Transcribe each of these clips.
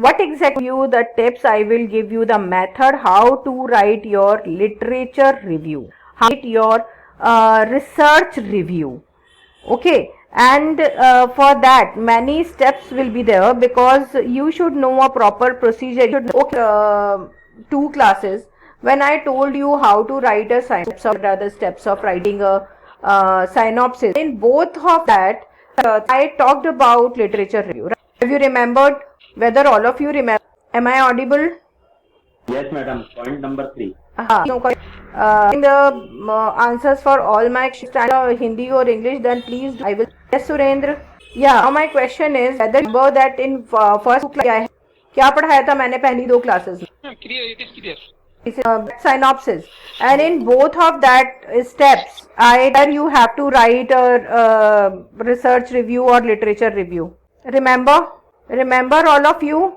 what exactly the tips I will give you, the method how to write your literature review, how to write your research review. Okay, and for that many steps will be there, because you should know a proper procedure. You should know, okay, 2 classes when I told you how to write a synopsis, or other steps of writing a synopsis. In both of that, I talked about literature review. Have you remembered? Whether all of you remember? Am I audible? Yes, madam. Point number 3. In the answers for all my questions, Hindi or English, then please do. I will. Yes, Surendra. Yeah. Now my question is whether you remember that in first class क्या पढ़ाया था मैंने पहली 2 classes में? Clear. It is clear. Synopsis, and in both of that steps, either you have to write a research review or literature review. Remember all of you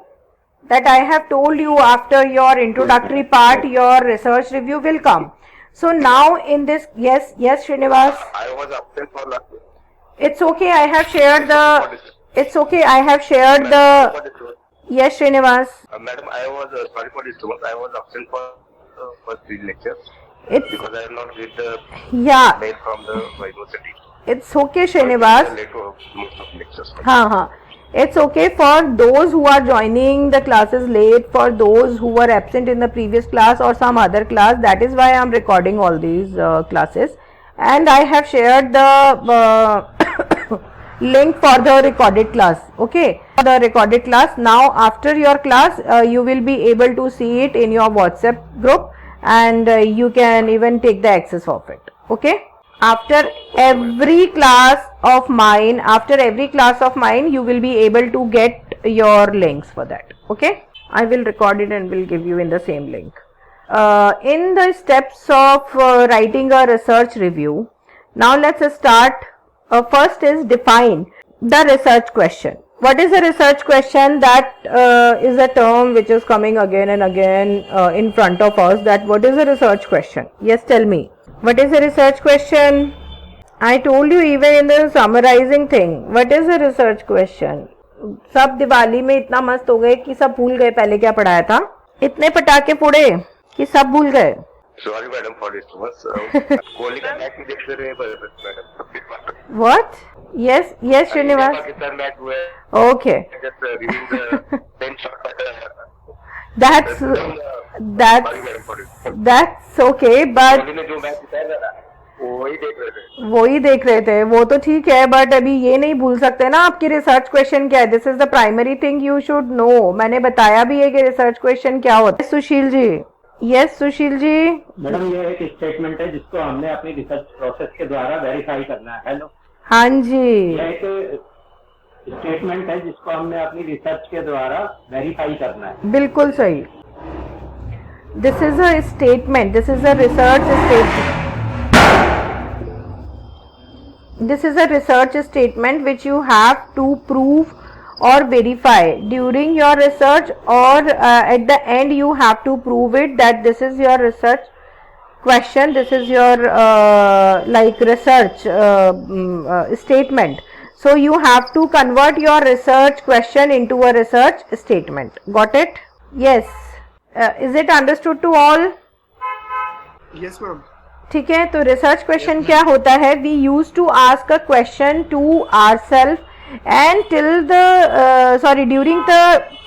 that I have told you after your introductory part, your research review will come. So now in this, yes, Srinivas. I was absent for last week. It's okay. I have shared the. It's okay. I have shared the. Yes, Srinivas. Madam, I was sorry for disturbance. I was absent for first 3 lectures because I have not read the mail from the university. It's okay, Srinivas. Late for most of lectures. It's okay for those who are joining the classes late, for those who were absent in the previous class or some other class. That is why I am recording all these classes, and I have shared the link for the recorded class. Okay, for the recorded class. Now after your class you will be able to see it in your WhatsApp group, and you can even take the access of it. Okay, after every class of mine you will be able to get your links for that. Okay, I will record it and will give you in the same link. In the steps of writing a research review, now let's start. First is define the research question. What is a research question? That is a term which is coming again and again in front of us. That what is a research question? Yes, tell me. What is a research question? I told you even in the summarizing thing. What is a research question? सब दिवाली में इतना मस्त हो गए कि सब भूल गए पहले क्या पढ़ाया था. इतने पटाखे फोड़े कि सब भूल गए. Sorry, madam, for disturbance. Kohli का मैच भी देखते रहे madam. What? Yes, Srinivas. Pakistan match हुआ है. Okay. Just reading the 10 shot. That's okay, but Kohli ने जो मैच जिताया था वही देख रहे थे. वो तो ठीक है, बट अभी ये नहीं भूल सकते ना आपकी रिसर्च क्वेश्चन क्या है. This is the primary thing you should know. मैंने बताया भी है कि रिसर्च क्वेश्चन क्या होता है. सुशील जी. यस सुशील जी. मैडम, ये एक स्टेटमेंट है जिसको हमने अपनी रिसर्च प्रोसेस के द्वारा वेरीफाई करना है. हेलो. हाँ जी. यह एक स्टेटमेंट है जिसको हमने अपनी रिसर्च के द्वारा वेरीफाई करना है. बिल्कुल सही. This is a statement. This is a research statement. This is a research statement which you have to prove or verify during your research, or at the end you have to prove it that this is your research question, this is your like research statement. So you have to convert your research question into a research statement. Got it? Yes. Is it understood to all? Yes, ma'am. ठीक है. तो research question क्या होता है? We use to ask a question to ourselves and till the during the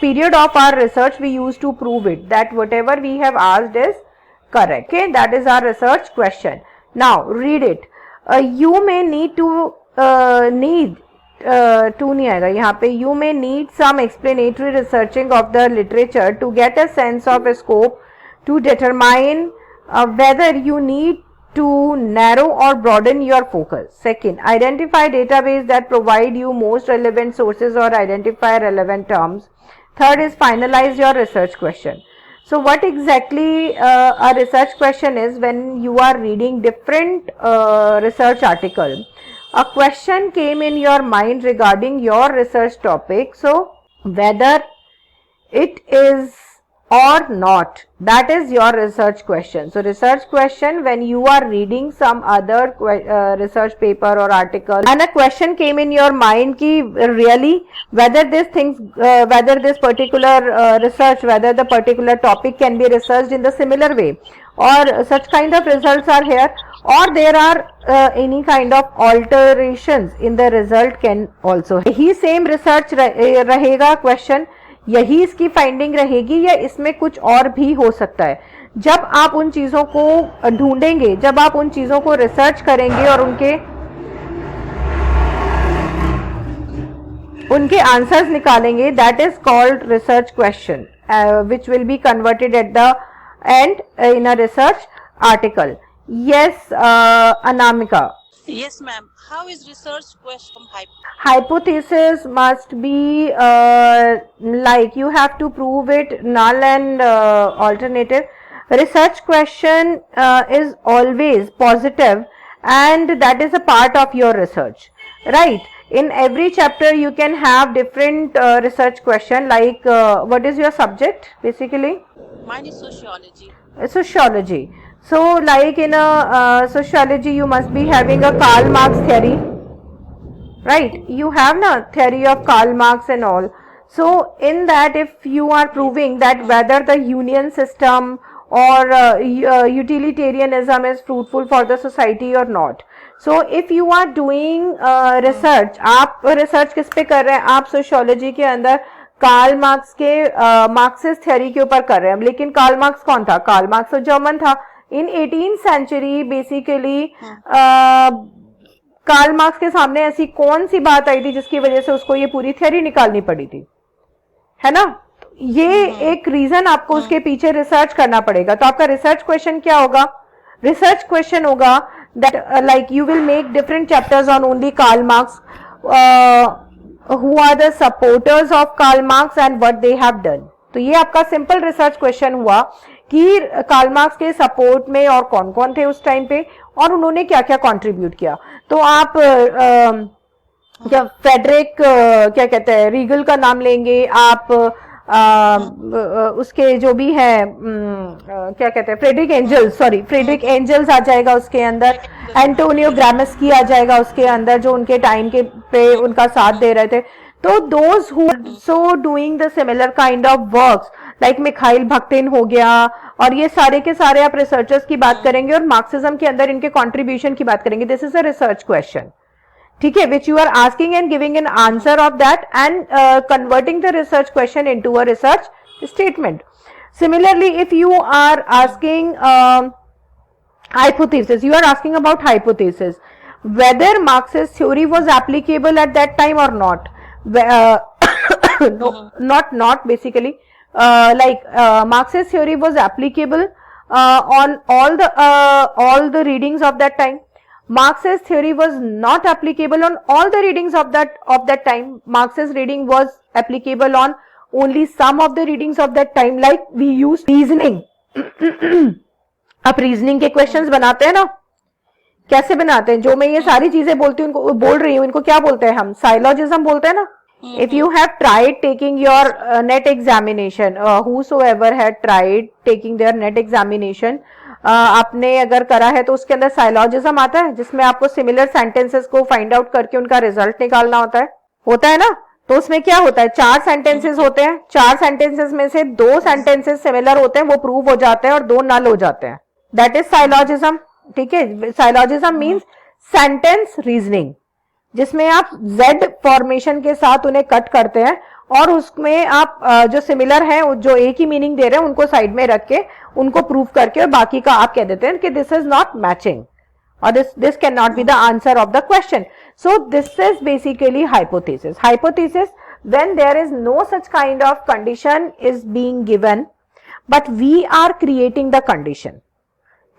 period of our research we use to prove it that whatever we have asked is correct. Okay, that is our research question. Now read it. You may need to नहीं आएगा यहाँ पे. You may need some explanatory researching of the literature to get a sense of scope to determine whether you need to narrow or broaden your focus. Second, identify database that provide you most relevant sources or identify relevant terms. Third is finalize your research question. So what exactly a research question is? When you are reading different research article, a question came in your mind regarding your research topic. So whether it is or not? That is your research question. So research question, when you are reading some other research paper or article and a question came in your mind ki really whether whether this particular research, whether the particular topic can be researched in the similar way, or such kind of results are here, or there are any kind of alterations in the result can also. He same research रहेगा question, यही इसकी finding रहेगी, या इसमें कुछ और भी हो सकता है. जब आप उन चीजों को ढूंढेंगे, जब आप उन चीजों को रिसर्च करेंगे और उनके आंसर्स निकालेंगे, that is called research question which will be converted at the and in a research article. Yes Anamika. Yes, ma'am. How is research question Hypothesis must be like you have to prove it null and alternative. Research question is always positive, and that is a part of your research, right? In every chapter you can have different research question, like what is your subject basically? Mine is sociology. Sociology. So like in a sociology you must be having a Karl Marx theory, right? You have no theory of Karl Marx and all. So in that, if you are proving that whether the union system or utilitarianism is fruitful for the society or not. So if you are doing research, आप research किस पे कर रहे हैं? आप sociology के अंदर Karl Marx के मार्क्सिस्ट थ्योरी के ऊपर कर रहे हैं. लेकिन कार्ल मार्क्स कौन था? कार्ल मार्क्स तो जर्मन था. In 18th century basically Karl Marx के सामने ऐसी कौन सी बात आई थी जिसकी वजह से उसको ये पूरी थ्योरी निकालनी पड़ी थी, है ना? ये एक रीजन आपको उसके पीछे रिसर्च करना पड़ेगा. तो आपका रिसर्च क्वेश्चन क्या होगा? रिसर्च क्वेश्चन होगा that like you will make different chapters on only Karl Marx, who are the supporters of Karl Marx and what they have done. तो ये आपका सिंपल रिसर्च क्वेश्चन हुआ कि कार्ल मार्क्स के support में और कौन कौन थे उस टाइम पे और उन्होंने क्या क्या कंट्रीब्यूट किया. तो आप क्या फ्रेडरिक क्या कहते हैं रीगल का नाम लेंगे, आप उसके जो भी है क्या कहते हैं फ्रेडरिक एंजल्स आ जाएगा उसके अंदर, एंटोनियो ग्राम्स्की आ जाएगा उसके अंदर जो उनके टाइम के पे उनका साथ दे रहे थे. तो those who so doing the similar kind of works like Mikhail Bakhtin हो गया, और ये सारे के सारे आप रिसर्चर्स की बात करेंगे और मार्क्सिज्म के अंदर इनके कंट्रीब्यूशन की बात करेंगे. This is a research question, ठीक है, which you are asking and giving an answer of that and converting the research question into a research statement. Similarly, if you are asking hypothesis, you are asking about hypothesis, whether Marx's theory was applicable at that time or not. No, not basically. Marx's theory was applicable on all the readings of that time. Marx's theory was not applicable on all the readings of that time. Marx's reading was applicable on only some of the readings of that time. Like we use reasoning. आप reasoning के questions बनाते हैं ना, कैसे बनाते हैं? जो मैं ये सारी चीजें बोल रही हूँ इनको क्या बोलते हैं हम? साइलॉजिज्म बोलते हैं ना. If you have tried taking your net examination, whosoever had tried taking their net examination, आपने अगर करा है तो उसके अंदर साइलॉजिज्म आता है जिसमें आपको सिमिलर सेंटेंसेस को फाइंड आउट करके उनका रिजल्ट निकालना होता है ना. तो उसमें क्या होता है? 4 सेंटेंसेस होते हैं. 4 सेंटेंसेस में से 2 सेंटेंसेस सिमिलर होते हैं, वो प्रूव हो जाते हैं, और 2 नल हो जाते हैं. दैट इज साइलॉजिज्म, ठीक है. साइलॉजिज्म मीन्स सेंटेंस रीजनिंग, जिसमें आप Z फॉर्मेशन के साथ उन्हें कट करते हैं और उसमें आप जो सिमिलर हैं, जो एक ही मीनिंग दे रहे हैं, उनको साइड में रख के उनको प्रूव करके और बाकी का आप कह देते हैं कि this is not matching or this cannot be the answer of the question. So this is basically hypothesis. Hypothesis when there is no such kind of condition is being given, but we are creating the condition.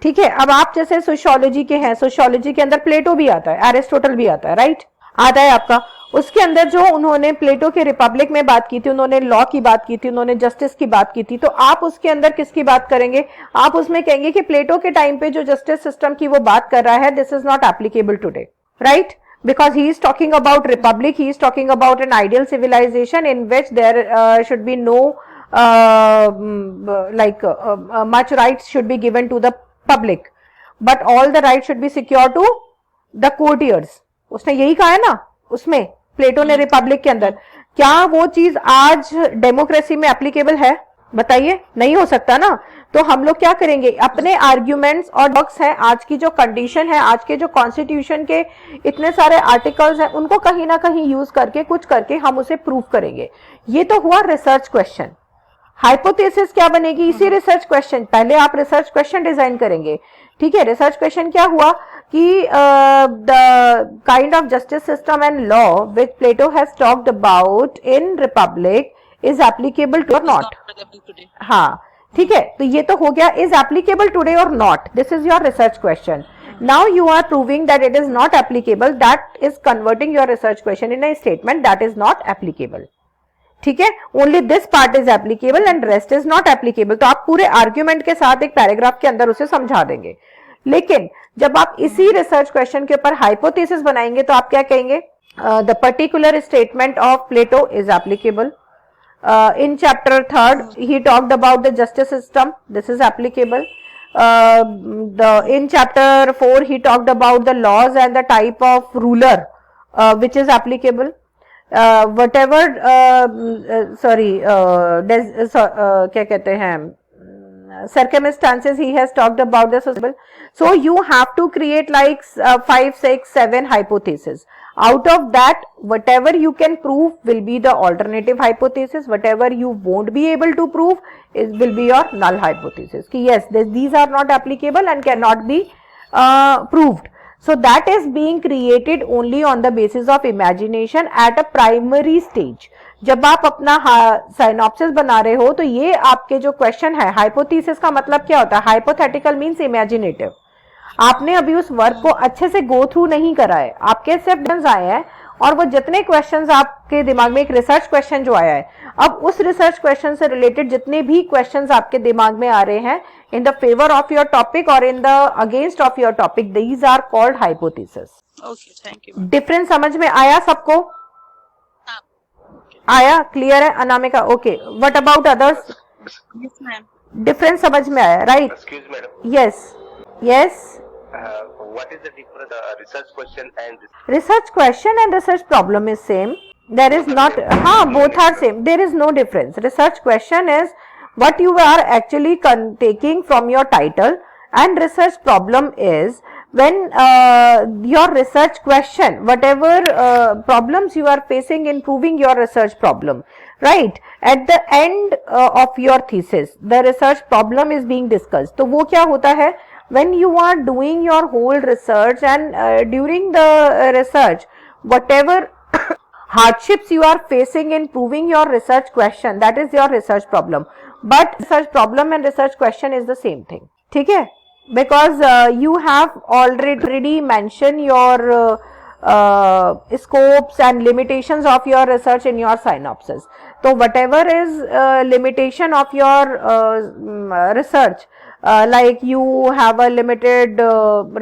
ठीक है. अब आप जैसे sociology के हैं, sociology के अंदर प्लेटो भी आता है, एरिस्टोटल भी आता है, राइट? आता है आपका. उसके अंदर जो उन्होंने प्लेटो के रिपब्लिक में बात की थी, उन्होंने लॉ की बात की थी, उन्होंने जस्टिस की बात की थी. तो आप उसके अंदर किसकी बात करेंगे? आप उसमें कहेंगे कि प्लेटो के टाइम पे जो जस्टिस सिस्टम की वो बात कर रहा है, this is not applicable today, right? Because he is talking about republic, he is talking about an ideal civilization in which there should be no much rights should be given to the public, but all the rights should be secure to the courtiers. उसने यही कहा है ना उसमें, प्लेटो ने Republic के अंदर. क्या वो चीज आज डेमोक्रेसी में एप्लीकेबल है? बताइए, नहीं हो सकता ना. तो हम लोग क्या करेंगे, अपने आर्ग्यूमेंट्स और डॉक्स हैं, आज की जो कंडीशन है, आज के जो कॉन्स्टिट्यूशन के इतने सारे आर्टिकल्स हैं, उनको कहीं ना कहीं यूज करके कुछ करके हम उसे प्रूव करेंगे. ये तो हुआ रिसर्च क्वेश्चन. हाइपोथेसिस क्या बनेगी? इसी रिसर्च क्वेश्चन. पहले आप रिसर्च क्वेश्चन डिजाइन करेंगे, ठीक है. रिसर्च क्वेश्चन क्या हुआ कि the kind of justice system and law which Plato has talked about in Republic is applicable to और नॉट. हाँ, ठीक है. तो ये तो हो गया, इज एप्लीकेबल टुडे और not. This is your research question. Now you are proving that it is not applicable. That is converting your research question in a statement that is not applicable. ठीक है, only this part is applicable and rest is not applicable. तो आप पूरे argument के साथ एक paragraph के अंदर उसे समझा देंगे. लेकिन जब आप इसी रिसर्च क्वेश्चन के ऊपर हाइपोथेसिस बनाएंगे तो आप क्या कहेंगे? The particular statement of Plato is applicable. In chapter 3rd, he talked about the justice system. This is applicable. In chapter 4, he talked about the laws and the type of ruler, which is applicable. Whatever, क्या कहते हैं? Circumstances he has talked about this as well. So you have to create like 5, 6, 7 hypotheses. Out of that, whatever you can prove will be the alternative hypothesis. Whatever you won't be able to prove will be your null hypothesis. Ki yes, these are not applicable and cannot be proved. So that is being created only on the basis of imagination at a primary stage. जब आप अपना synopsis बना रहे हो तो ये आपके जो क्वेश्चन है, हाइपोथेसिस का मतलब क्या होता है? Hypothetical means imaginative. आपने अभी उस वर्क को अच्छे से गो थ्रू नहीं करा है, आपके सिर्फ क्वेश्चंस आए हैं और वो जितने क्वेश्चंस आपके दिमाग में, एक रिसर्च क्वेश्चन जो आया है, अब उस रिसर्च क्वेश्चन से रिलेटेड जितने भी क्वेश्चंस आपके दिमाग में आ रहे हैं in the favour of your topic और in the against of your topic, these are called hypothesis. Okay, thank you. Difference समझ में आया सबको? आया? क्लियर है Anamika? Okay. What about others? Yes ma'am. Difference समझ में आया, right? Excuse me, madam. Yes yes. What is the difference? Research question and Research question and research problem is same. There is not, both are same. There is no difference. Research question is what you are actually taking from your title, and research problem is when your research question, whatever problems you are facing in proving your research problem, right? At the end of your thesis, the research problem is being discussed. तो वो क्या होता है? When you are doing your whole research and during the research, whatever hardships you are facing in proving your research question, that is your research problem. But research problem and research question is the same thing. ठीक है? Because you have already mentioned your scopes and limitations of your research in your synopsis. So whatever is limitation of your research, like you have a limited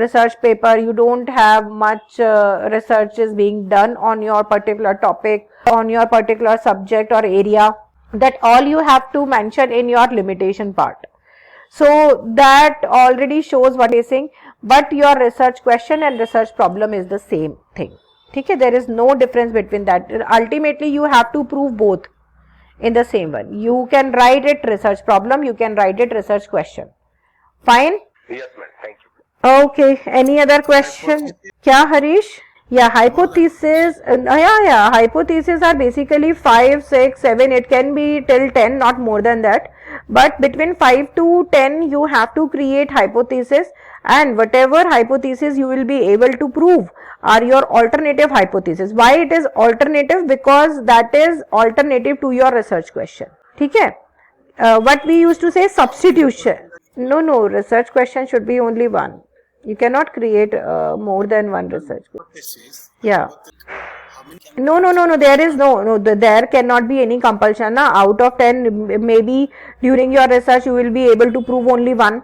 research paper, you don't have much research is being done on your particular topic, on your particular subject or area, that all you have to mention in your limitation part. So that already shows what is saying, but your research question and research problem is the same thing. Okay, there is no difference between that. Ultimately you have to prove both in the same one. You can write it research problem, you can write it research question. Fine? yes, ma'am. Thank you. Okay, any other question? Kya Harish? Yeah, hypothesis, hypotheses are basically 5, 6, 7, it can be till 10, not more than that. But between 5 to 10, you have to create hypothesis, and whatever hypothesis you will be able to prove are your alternative hypothesis. Why it is alternative? Because that is alternative to your research question. ठीक है? What we used to say, substitution. No, research question should be only one. You cannot create more than one research question. Yeah. No, there is there cannot be any compulsion. Out of 10, maybe during your research you will be able to prove only one.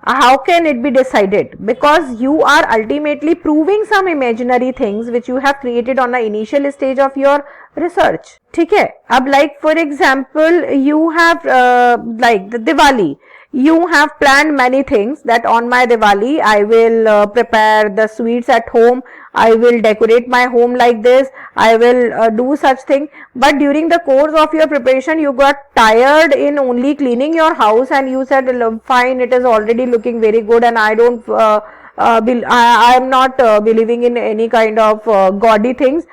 How can it be decided? Because you are ultimately proving some imaginary things which you have created on the initial stage of your research. ठीक है. अब like for example you have like the Diwali, you have planned many things that on my Diwali I will prepare the sweets at home, I will decorate my home like this, I will do such thing, but during the course of your preparation you got tired in only cleaning your house and you said fine, it is already looking very good and I don't I am not believing in any kind of gaudy things.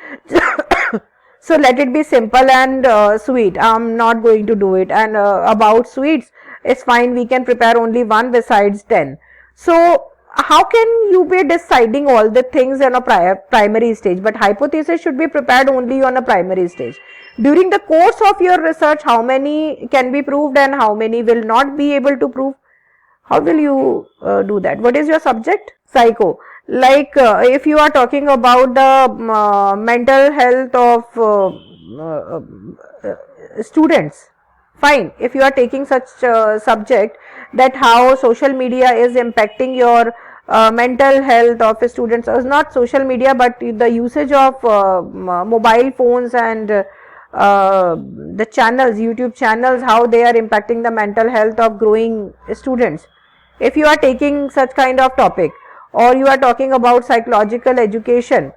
So let it be simple and sweet. I'm not going to do it. And about sweets, it's fine. We can prepare only one besides 10. So how can you be deciding all the things on a primary stage? But hypothesis should be prepared only on a primary stage. During the course of your research, how many can be proved and how many will not be able to prove? How will you do that? What is your subject? Psycho. Like if you are talking about the mental health of students, fine. If you are taking such subject, that how social media is impacting your mental health of students, not social media but the usage of mobile phones and the channels, YouTube channels, how they are impacting the mental health of growing students. If you are taking such kind of topic, or you are talking about psychological education,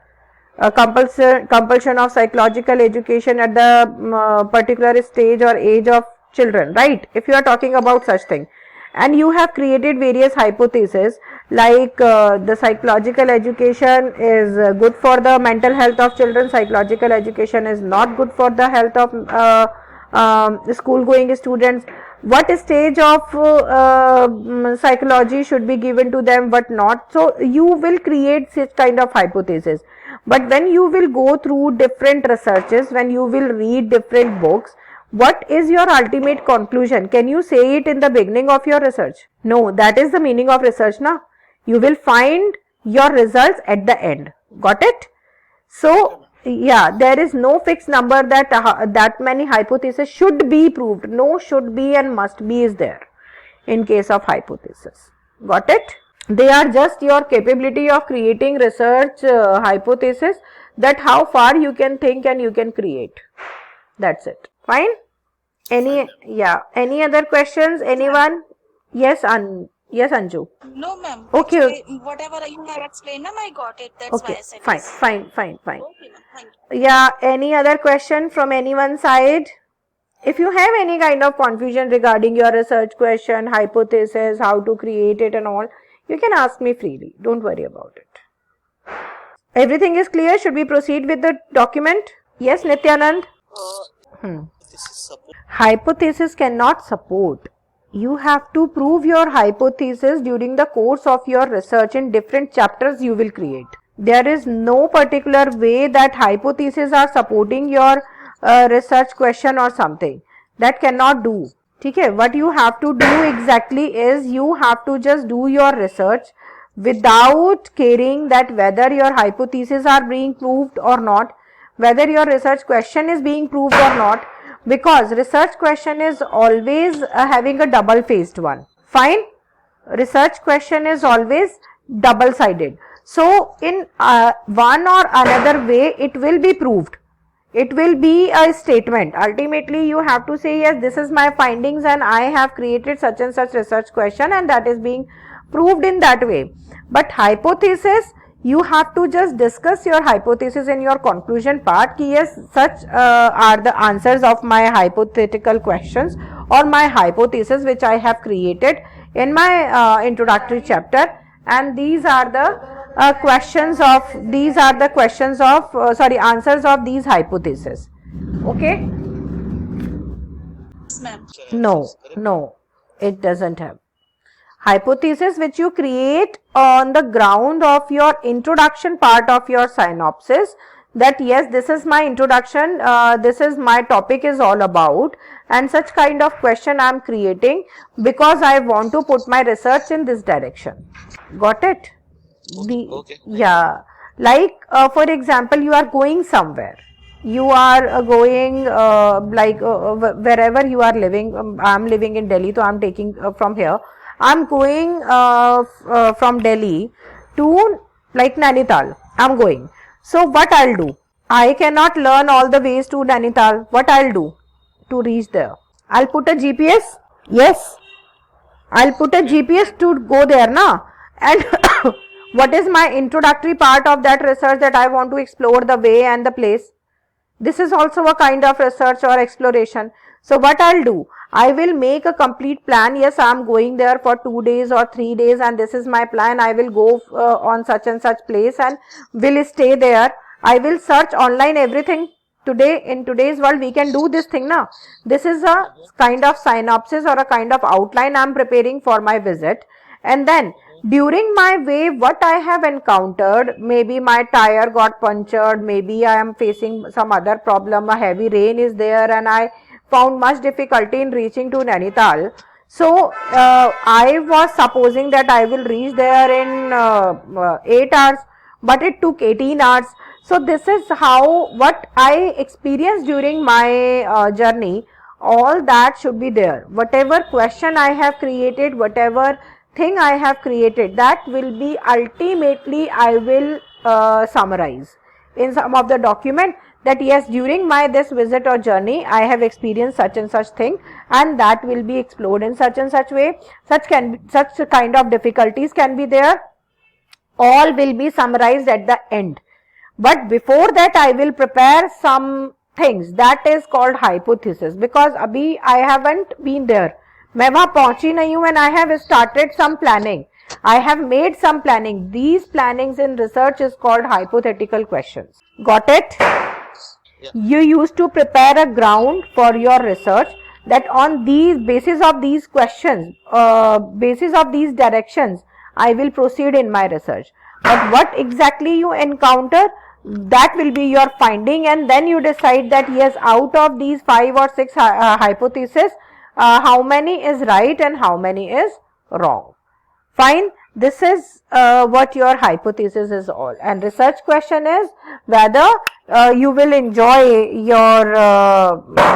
compulsion of psychological education at the particular stage or age of children, right? If you are talking about such thing, and you have created various hypotheses like the psychological education is good for the mental health of children, psychological education is not good for the health of school going students, what stage of psychology should be given to them, what not. So you will create such kind of hypothesis. But when you will go through different researches, when you will read different books, what is your ultimate conclusion? Can you say it in the beginning of your research? No, that is the meaning of research, na? You will find your results at the end. Got it? So yeah, there is no fixed number that that many hypotheses should be proved. No should be and must be is there in case of hypothesis. Got it? They are just your capability of creating research hypothesis, that how far you can think and you can create. That's it. Fine? Any other questions? Anyone? Yes, yes, Anju. No, ma'am. Okay. Actually, whatever you have explained, ma'am, I got it. That's why I said Fine, yes. fine. Okay, ma'am. Thank you. Yeah, any other question from anyone's side? If you have any kind of confusion regarding your research question, hypothesis, how to create it and all, you can ask me freely. Don't worry about it. Everything is clear? Should we proceed with the document? Yes, Nityanand? Hypothesis cannot support. You have to prove your hypothesis during the course of your research in different chapters you will create. There is no particular way that hypotheses are supporting your research question or something. That cannot do. Okay? What you have to do exactly is you have to just do your research without caring that whether your hypotheses are being proved or not, whether your research question is being proved or not, because research question is always having a double-faced one. Fine? Research question is always double-sided. So, in one or another way, it will be proved. It will be a statement. Ultimately, you have to say, yes, this is my findings and I have created such and such research question and that is being proved in that way. But hypothesis, you have to just discuss your hypothesis in your conclusion part, ki yes, such are the answers of my hypothetical questions or my hypothesis which I have created in my introductory chapter, and these are the answers of these hypotheses. Okay? Yes, ma'am. No, it doesn't have. Hypothesis which you create on the ground of your introduction part of your synopsis, that yes, this is my introduction, this is my topic is all about, and such kind of question I am creating because I want to put my research in this direction. Got it? Okay. Yeah, like for example, you are going somewhere. You are going wherever you are living. I am living in Delhi, so I am taking from here. I am going from Delhi to like Nainital. I am going. So what I'll do? I cannot learn all the ways to Nainital. What I'll do to reach there? I'll put a GPS. Yes, I'll put a GPS to go there, na. And what is my introductory part of that research, that I want to explore the way and the place? This is also a kind of research or exploration. So what I'll do, I will make a complete plan. Yes, I am going there for 2 days or 3 days, and this is my plan. I will go on such and such place and will stay there. I will search online everything. Today, in today's world, we can do this thing now. This is a kind of synopsis or a kind of outline I am preparing for my visit. And then during my way, what I have encountered, maybe my tire got punctured, maybe I am facing some other problem, a heavy rain is there, and I found much difficulty in reaching to Nainital. So I was supposing that I will reach there in 8 hours, but it took 18 hours. So this is how, what I experienced during my journey, all that should be there. Whatever question I have created, whatever thing I have created, that will be ultimately, I will summarize in some of the document, that yes, during my this visit or journey, I have experienced such and such thing, and that will be explored in such and such way. Such kind of difficulties can be there. All will be summarized at the end. But before that, I will prepare some things, that is called hypothesis, because abhi I haven't been there. मैं वहाँ पहुंची नहीं हूँ, and I have started some planning. I have made some planning. These plannings in research is called hypothetical questions. Got it? Yeah. You used to prepare a ground for your research, that on these basis of these questions, basis of these directions, I will proceed in my research. But what exactly you encounter, that will be your finding, and then you decide that yes, out of these 5 or 6 hypotheses, how many is right and how many is wrong. Fine. This is what your hypothesis is all. And research question is whether you will enjoy your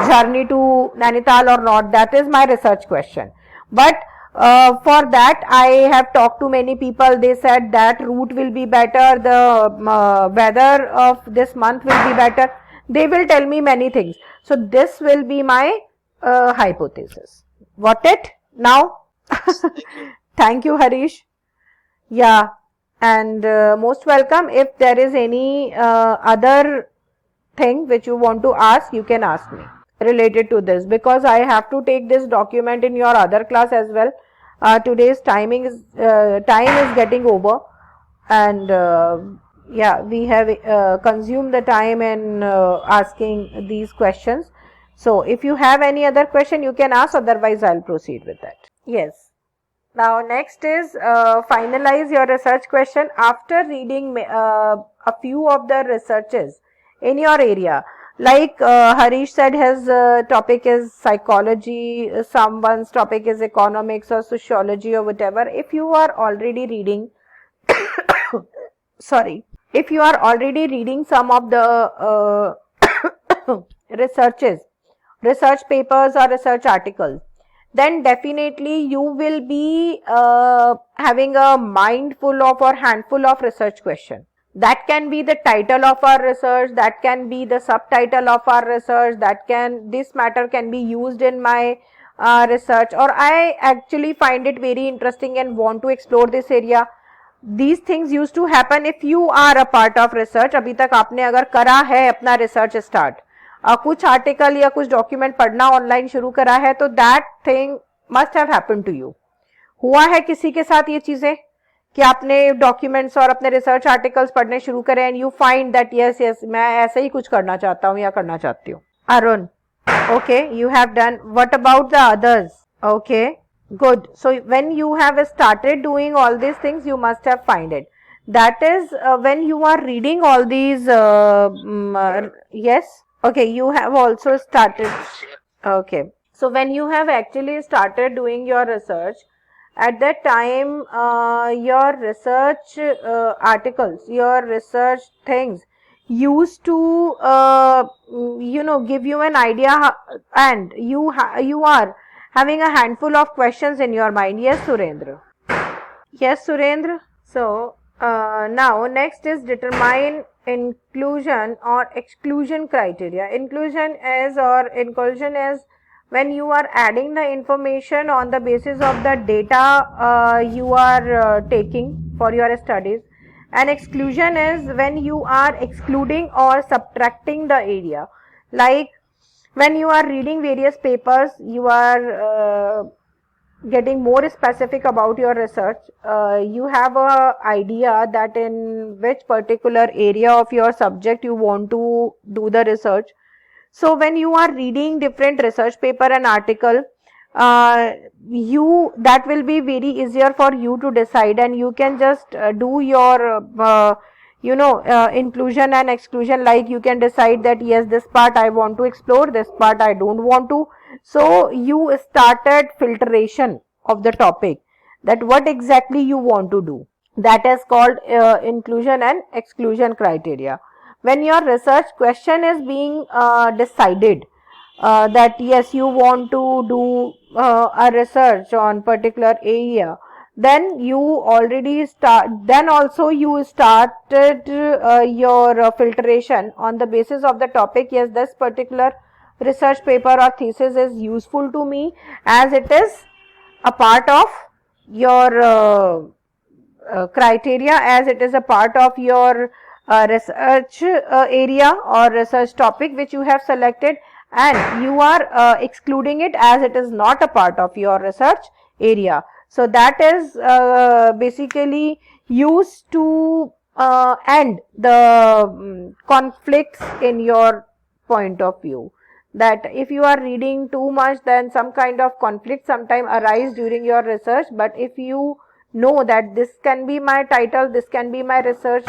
journey to Nainital or not. That is my research question. But for that, I have talked to many people. They said that route will be better, the weather of this month will be better. They will tell me many things. So this will be my hypothesis. Got it now? Thank you, Harish. Yeah, and most welcome. If there is any other thing which you want to ask, you can ask me related to this, because I have to take this document in your other class as well. Today's time is getting over, and yeah, we have consumed the time in asking these questions. So if you have any other question, you can ask, otherwise I'll proceed with that. Yes. Now next is finalize your research question after reading a few of the researches in your area. Like Harish said, his topic is psychology, someone's topic is economics or sociology or whatever. If you are already reading, sorry, if you are already reading some of the research papers or research articles, then definitely you will be having a mind full of or handful of research questions. That can be the title of our research, that can be the subtitle of our research, this matter can be used in my research, or I actually find it very interesting and want to explore this area. These things used to happen if you are a part of research. अभी तक आपने अगर करा है अपना research start, कुछ article या कुछ डॉक्यूमेंट पढ़ना ऑनलाइन शुरू करा है, तो that thing must have happened to you. हुआ है किसी के साथ ये चीजें कि आपने डॉक्यूमेंट्स और अपने रिसर्च आर्टिकल्स पढ़ने शुरू करें and you find that yes मैं ऐसे ही कुछ करना चाहता हूँ या करना चाहती हूँ. Arun, okay, you have done. What about the others? Okay, good. So when you have started doing all these things, you must have find it. That is when you are reading all these yes, okay, you have also started. Okay, so when you have actually started doing your research, at that time your research articles, your research things used to give you an idea, and you are having a handful of questions in your mind. Yes, Surendra. Yes, Surendra. So Now next is determine inclusion or exclusion criteria. Inclusion is when you are adding the information on the basis of the data you are taking for your studies, and exclusion is when you are excluding or subtracting the area. Like when you are reading various papers, you are getting more specific about your research. You have a idea that in which particular area of your subject you want to do the research. So when you are reading different research paper and article, that will be very easier for you to decide, and you can just do your inclusion and exclusion. Like you can decide that yes, this part I want to explore, this part I don't want to. So you started filtration of the topic, that what exactly you want to do. That is called inclusion and exclusion criteria. When your research question is being decided, that yes, you want to do a research on particular area, then you already started your filtration on the basis of the topic. Yes, this particular research paper or thesis is useful to me as it is a part of your criteria, as it is a part of your research area or research topic which you have selected, and you are excluding it as it is not a part of your research area. So that is basically used to end the conflicts in your point of view. That if you are reading too much, then some kind of conflict sometime arise during your research. But if you know that this can be my title, this can be my research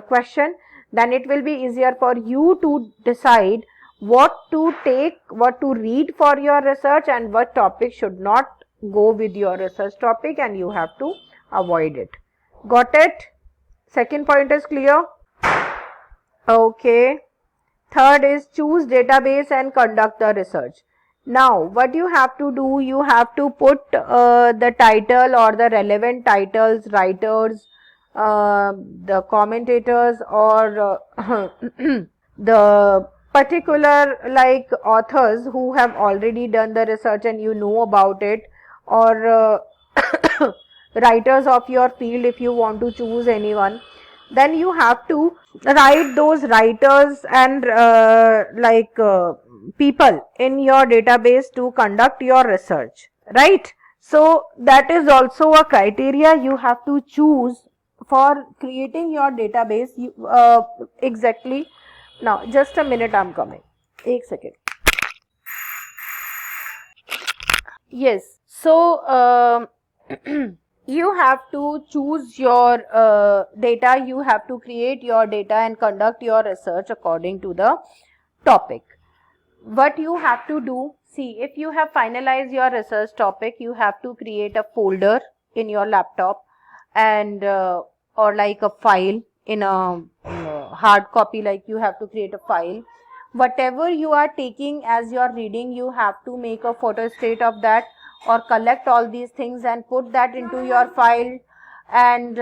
question, then it will be easier for you to decide what to take, what to read for your research, and what topic should not go with your research topic, and you have to avoid it. Got it? Second point is clear? Okay. Third is choose database and conduct the research. Now, what you have to do, you have to put the title or the relevant titles, writers, the commentators, or the particular like authors who have already done the research and you know about it, or writers of your field if you want to choose anyone. Then you have to write those writers and people in your database to conduct your research, right? So that is also a criteria you have to choose for creating your database. Exactly. Now just a minute, I'm coming. Ek second. Yes. So you have to choose your data, you have to create your data and conduct your research according to the topic. What you have to do, see, if you have finalized your research topic, you have to create a folder in your laptop, and or like a file in a hard copy, like you have to create a file. Whatever you are taking as your reading, you have to make a photostat of that, or collect all these things and put that into your file. And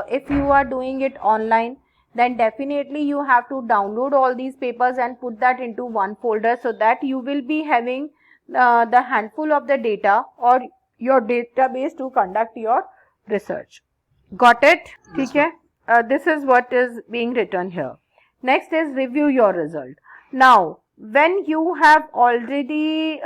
if you are doing it online, then definitely you have to download all these papers and put that into one folder, so that you will be having the handful of the data or your database to conduct your research. Got it? Yes, Okay. This is what is being written here. Next is review your result. Now, when you have already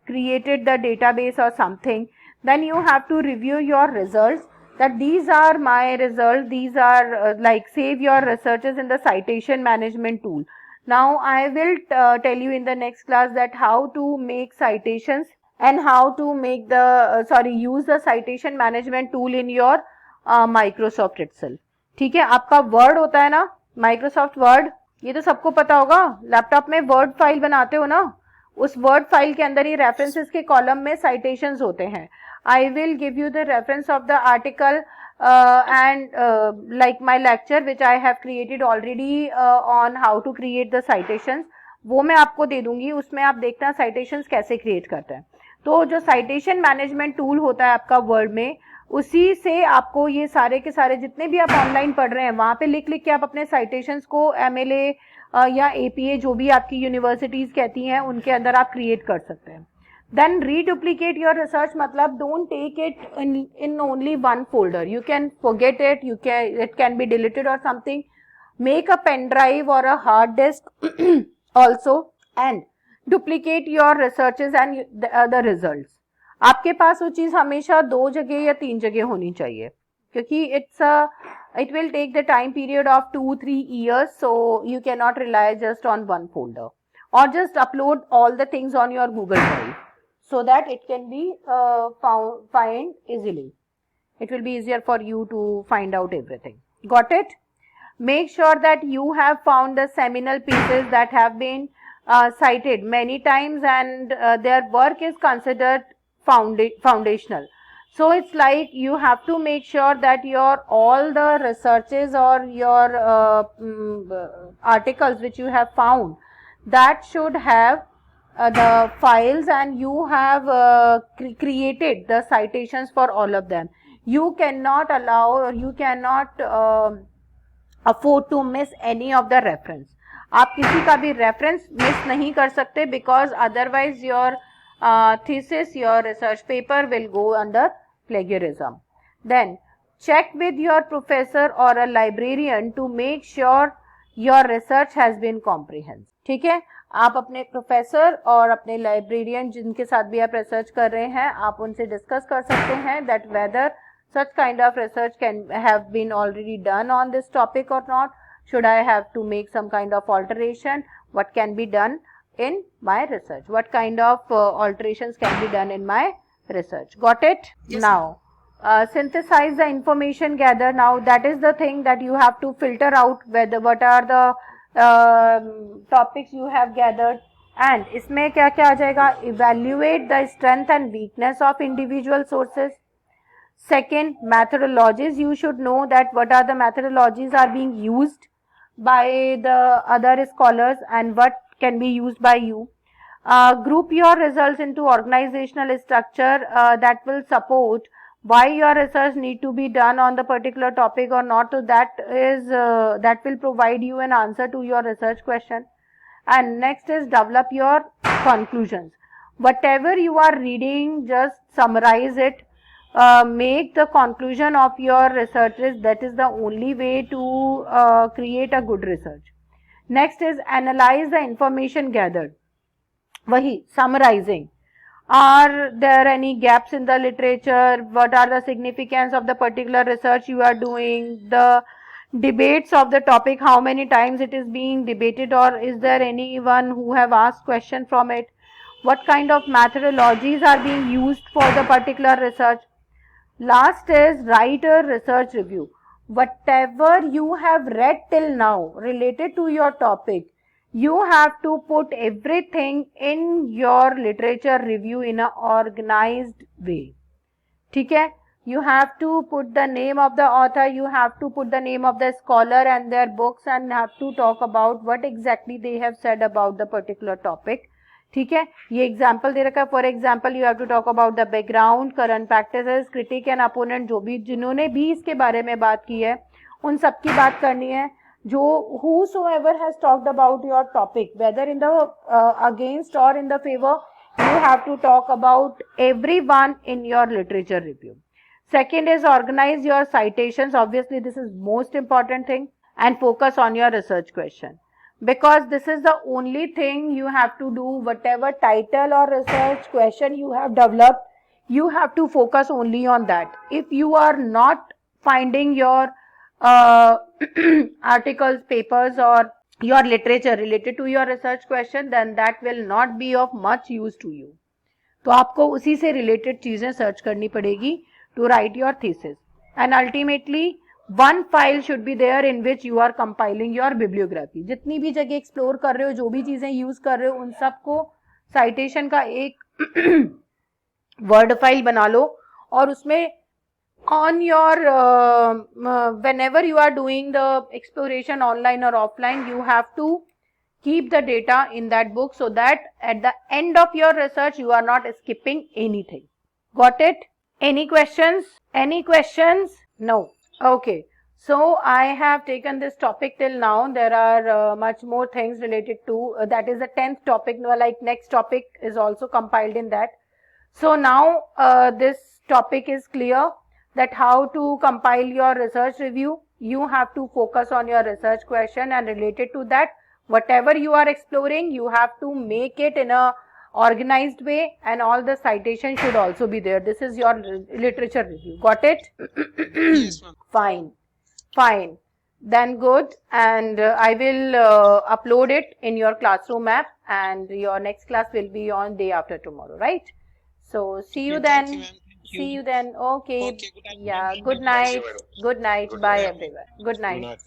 created the database or something, then you have to review your results, that these are my results, these are like save your researches in the citation management tool. Now I will tell you in the next class that how to make citations and how to make the use the citation management tool in your Microsoft Excel. ठीक है, आपका word होता है ना, Microsoft word, ये तो सबको पता होगा, लैपटॉप में वर्ड फाइल बनाते हो ना, उस वर्ड फाइल के अंदर ही रेफरेंसेस के कॉलम में साइटेशंस होते हैं. I will give you the reference of the article and like my lecture which I have created already on how to create the citations, वो मैं आपको दे दूंगी. उसमें आप देखना साइटेशंस कैसे क्रिएट करते हैं. तो जो साइटेशन मैनेजमेंट टूल होता है आपका वर्ड में, उसी से आपको ये सारे के सारे जितने भी आप ऑनलाइन पढ़ रहे हैं वहां पे लिख लिख के आप अपने साइटेशंस को एमएलए या एपीए जो भी आपकी यूनिवर्सिटीज कहती हैं उनके अंदर आप क्रिएट कर सकते हैं. देन रीडुप्लीकेट योर रिसर्च, मतलब don't take it in only one folder. You can forget it, it can be deleted or something. Make a pen drive or a hard disk also and duplicate your researches and the results. आपके पास वो चीज हमेशा 2 जगह या 3 जगह होनी चाहिए, क्योंकि it will take the time period of 2-3 years, so you cannot rely just on one folder, or just upload all the things on your Google Drive so that it can be find easily. It will be easier for you to find out everything. Got it? Make sure that you have found the seminal pieces that have been cited many times, and their work is considered foundational. So it's like you have to make sure that all the researches or your articles which you have found, that should have the files, and you have created the citations for all of them. You cannot allow, or you cannot afford to miss any of the reference. आप किसी का भी reference miss नहीं कर सकते, because otherwise your thesis, your research paper will go under plagiarism. Then check with your professor or a librarian to make sure your research has been comprehensive. ठीक है, आप अपने प्रोफेसर और अपने लाइब्रेरियन जिनके साथ भी आप रिसर्च कर रहे हैं, आप उनसे डिस्कस कर सकते हैं that whether such kind of research can have been already done on this topic or not. Should I have to make some kind of alteration? What can be done in my research? What kind of alterations can be done in my research? Got it? Yes, now synthesize the information gathered. Now that is the thing that you have to filter out, what are the topics you have gathered, and इसमें क्या क्या आ जाएगा? Evaluate the strength and weakness of individual sources. Second, methodologies. You should know that what are the methodologies are being used by the other scholars and what can be used by you. Group your results into organizational structure that will support why your research need to be done on the particular topic or not. So that will provide you an answer to your research question. And next is develop your conclusions. Whatever you are reading, just summarize it. Make the conclusion of your researches. That is the only way to create a good research. Next is analyze the information gathered. Wahi, summarizing. Are there any gaps in the literature? What are the significance of the particular research you are doing? The debates of the topic, how many times it is being debated, or is there anyone who have asked question from it? What kind of methodologies are being used for the particular research? Last is write a research review. Whatever you have read till now related to your topic, you have to put everything in your literature review in an organized way. ठीक है? You have to put the name of the author, you have to put the name of the scholar and their books, and have to talk about what exactly they have said about the particular topic. ठीक है, ये example दे रखा है. For example you have to talk about the background, current practices, critic and opponent, जो भी जिन्होंने भी इसके बारे में बात की है उन सब की बात करनी है. जो whosoever has talked about your topic, whether in the against or in the favor, you have to talk about everyone in your literature review. Second is organize your citations. Obviously this is most important thing, and focus on your research question, because this is the only thing you have to do. Whatever title or research question you have developed, you have to focus only on that. If you are not finding your articles, papers or your literature related to your research question, then that will not be of much use to you. तो आपको उसी से related चीजें search करनी पड़ेगी to write your thesis. And ultimately one file should be there in which you are compiling your bibliography. जितनी भी जगह explore कर रहे हो, जो भी चीजें use कर रहे हो, उन सबको citation का एक word file बना लो, और उसमें on your whenever you are doing the exploration online or offline, you have to keep the data in that book, so that at the end of your research you are not skipping anything. Got it? Any questions? Any questions? No. Okay. So I have taken this topic till now. There are much more things related to that is the 10th topic. Like next topic is also compiled in that. So now this topic is clear that how to compile your research review. You have to focus on your research question, and related to that, whatever you are exploring, you have to make it in a organized way, and all the citations should also be there. This is your literature review. Got it? Yes, ma'am. Fine. Fine. Then good. And I will upload it in your classroom app, and your next class will be on day after tomorrow, right? So see you Okay, then. thank you, ma'am. Thank you. See you then. Okay. Okay, good night, Yeah. ma'am. Good night. madam. Good night. Good Bye night. everyone. Good night. Good night.